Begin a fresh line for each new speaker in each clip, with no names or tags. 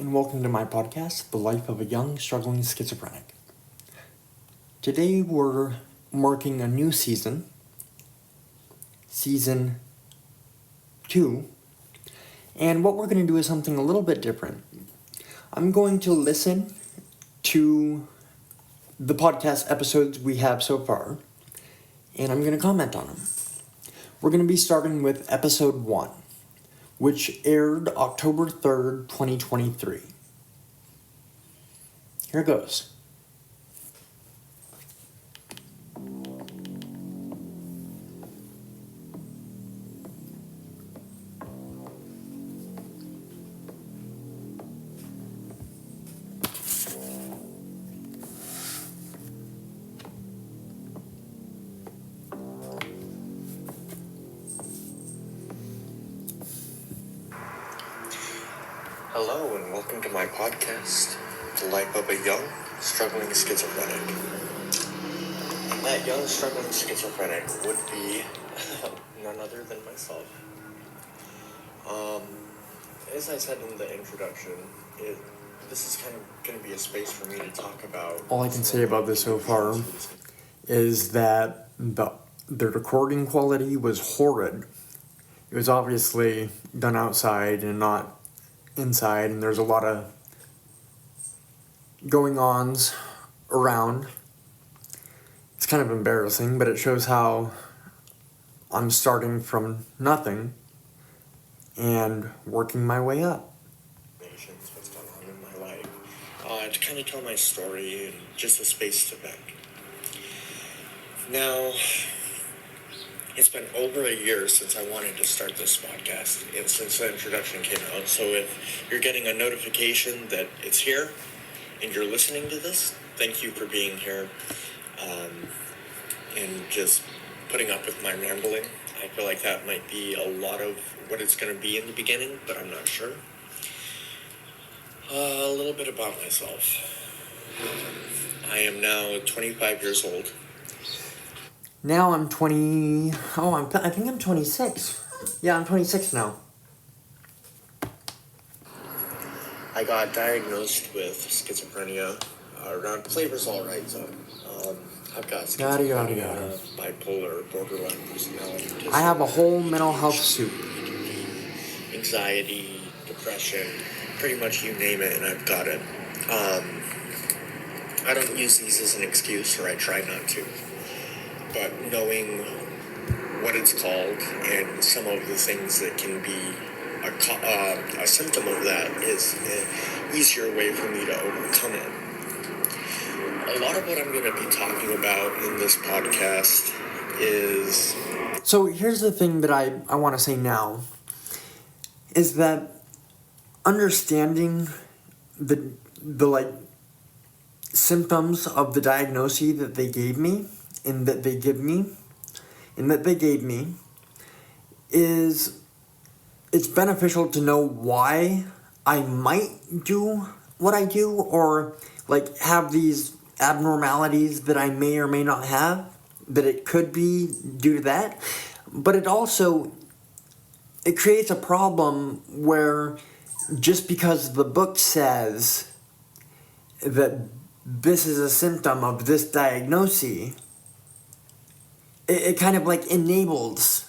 and welcome to my podcast, The Life of a Young Struggling Schizophrenic. Today we're marking a new season 2, and what we're going to do is something a little bit different. I'm going to listen to the podcast episodes we have so far, and I'm going to comment on them. We're going to be starting with episode 1. Which aired October 3rd, 2023. Here goes. Hello and welcome to my podcast, The Life of a Young Struggling Schizophrenic. And that young struggling schizophrenic would be none other than myself. As I said in the introduction, this is kind of going to be a space for me to talk about... All I can say about this so far is that the recording quality was horrid. It was obviously done outside and not inside, and there's a lot of going-ons around. It's kind of embarrassing, but it shows how I'm starting from nothing and working my way up. What's going on in my life. To kind of tell my story and just a space to vent. Now, it's been over a year since I wanted to start this podcast, and since the introduction came out. So if you're getting a notification that it's here and you're listening to this, thank you for being here and just putting up with my rambling. I feel like that might be a lot of what it's going to be in the beginning, but I'm not sure. A little bit about myself. I am now 25 years old. Now I'm 20... I think I'm 26. Yeah, I'm 26 now. I got diagnosed with schizophrenia around Flavor's Alright zone. I've got schizophrenia, bipolar, borderline personality disorder. I have a whole mental health suit. Anxiety, depression, pretty much you name it and I've got it. I don't use these as an excuse, or I try not to. But knowing what it's called and some of the things that can be a symptom of that is an easier way for me to overcome it. A lot of what I'm going to be talking about in this podcast is... So here's the thing that I want to say now, is that understanding the symptoms of the diagnosis that they gave me, is it's beneficial to know why I might do what I do, or have these abnormalities that I may or may not have, that it could be due to that. But it creates a problem where just because the book says that this is a symptom of this diagnosis, it kind of enables,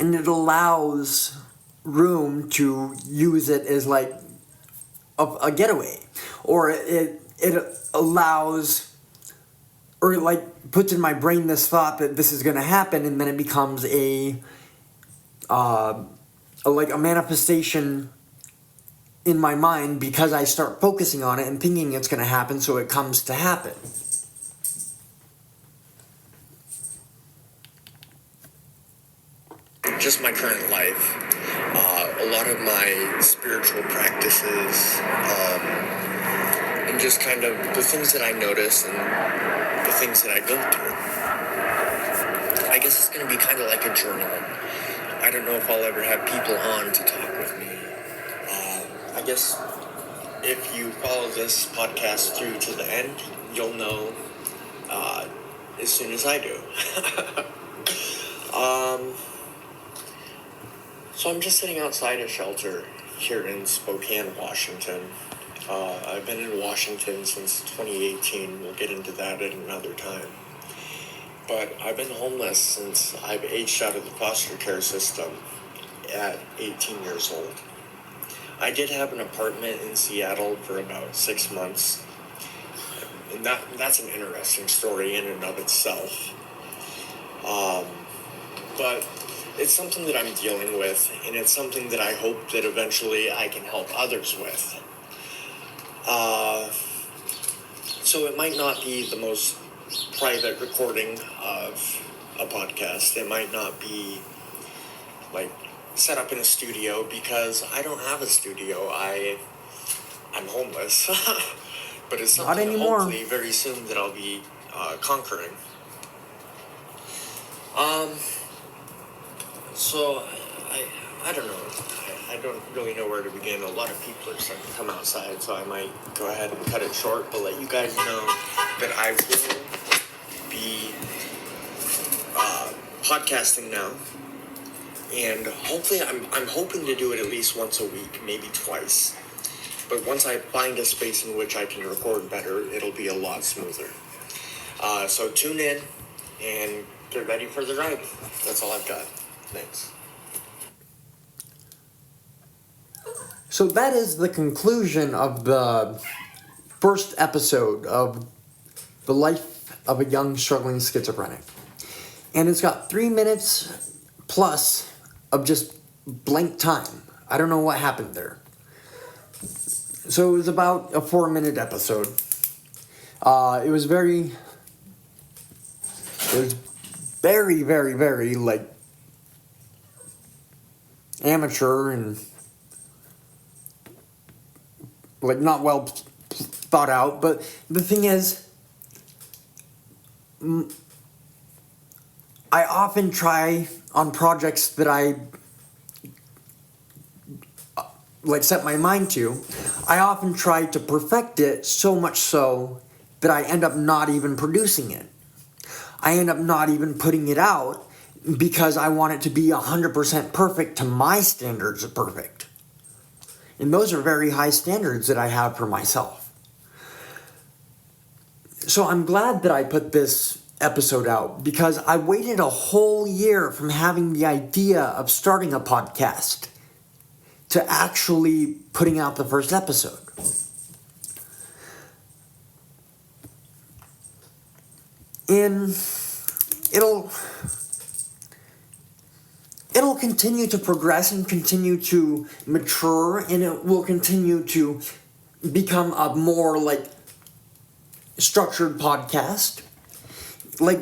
and it allows room to use it as a getaway, or it allows, or puts in my brain this thought that this is going to happen, and then it becomes a manifestation in my mind because I start focusing on it and thinking it's going to happen, so it comes to happen. Just my current life, a lot of my spiritual practices, and just kind of the things that I notice and the things that I go through. I guess it's going to be kind of like a journal. I don't know if I'll ever have people on to talk with me. I guess if you follow this podcast through to the end, you'll know as soon as I do. So I'm just sitting outside a shelter here in Spokane, Washington, I've been in Washington since 2018. We'll get into that at another time. But I've been homeless since I've aged out of the foster care system at 18 years old. I did have an apartment in Seattle for about 6 months. And that's an interesting story in and of itself. But it's something that I'm dealing with, and it's something that I hope that eventually I can help others with. So it might not be the most private recording of a podcast. It might not be like set up in a studio because I don't have a studio. I'm homeless. But it's
Not
something
anymore.
hopefully very soon that I'll be conquering. So I don't know. I don't really know where to begin. A lot of people are starting to come outside, so I might go ahead and cut it short, but let you guys know that I will be podcasting now. And hopefully, I'm hoping to do it at least once a week, maybe twice. But once I find a space in which I can record better, it'll be a lot smoother. So tune in and get ready for the ride. That's all I've got. Thanks.
So that is the conclusion of the first episode of The Life of a Young Struggling Schizophrenic. And it's got 3 minutes plus of just blank time. I don't know what happened there. So it was about a 4-minute episode. It was very, very, like, amateur and, like, not well thought out. But the thing is, I often try on projects that I like set my mind to, I often try to perfect it so much so that I end up not even producing it. I end up not even putting it out because I want it to be 100% perfect to my standards of perfect. And those are very high standards that I have for myself. So I'm glad that I put this episode out because I waited a whole year from having the idea of starting a podcast to actually putting out the first episode. And it'll continue to progress and continue to mature, and it will continue to become a more like structured podcast. Like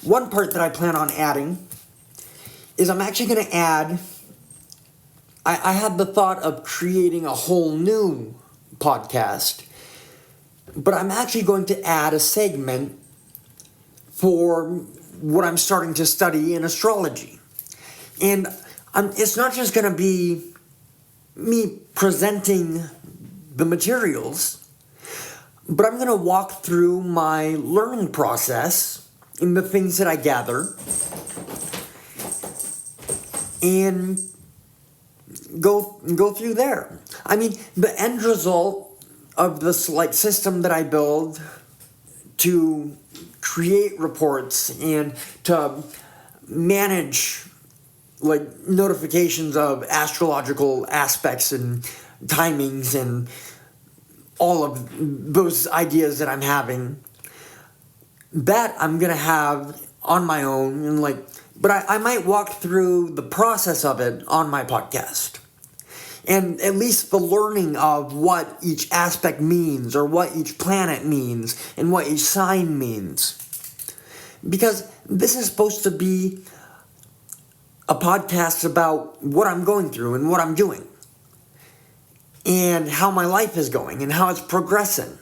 one part that I plan on adding is I'm actually going to add, I had the thought of creating a whole new podcast, but I'm actually going to add a segment for what I'm starting to study in astrology. And it's not just going to be me presenting the materials, but I'm going to walk through my learning process and the things that I gather and go through there. I mean, the end result of this like system that I build to create reports and to manage like notifications of astrological aspects and timings and all of those ideas that I'm having, that I'm gonna have on my own and like, but I might walk through the process of it on my podcast. And at least the learning of what each aspect means or what each planet means and what each sign means. Because this is supposed to be a podcast about what I'm going through and what I'm doing. And how my life is going and how it's progressing.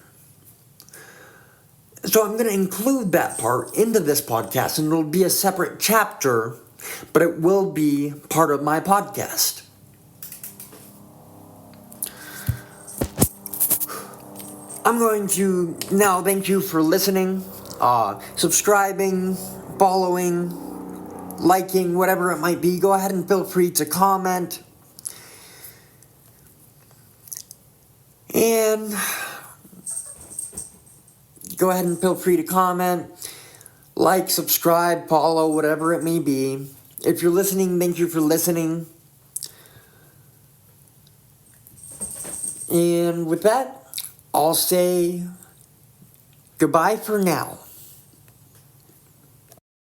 So I'm going to include that part into this podcast, and it'll be a separate chapter, but it will be part of my podcast. I'm going to now thank you for listening, subscribing, following, liking, whatever it might be. Go ahead and feel free to comment. And go ahead and feel free to comment, like, subscribe, follow, whatever it may be. If you're listening, thank you for listening. And with that, I'll say goodbye for now.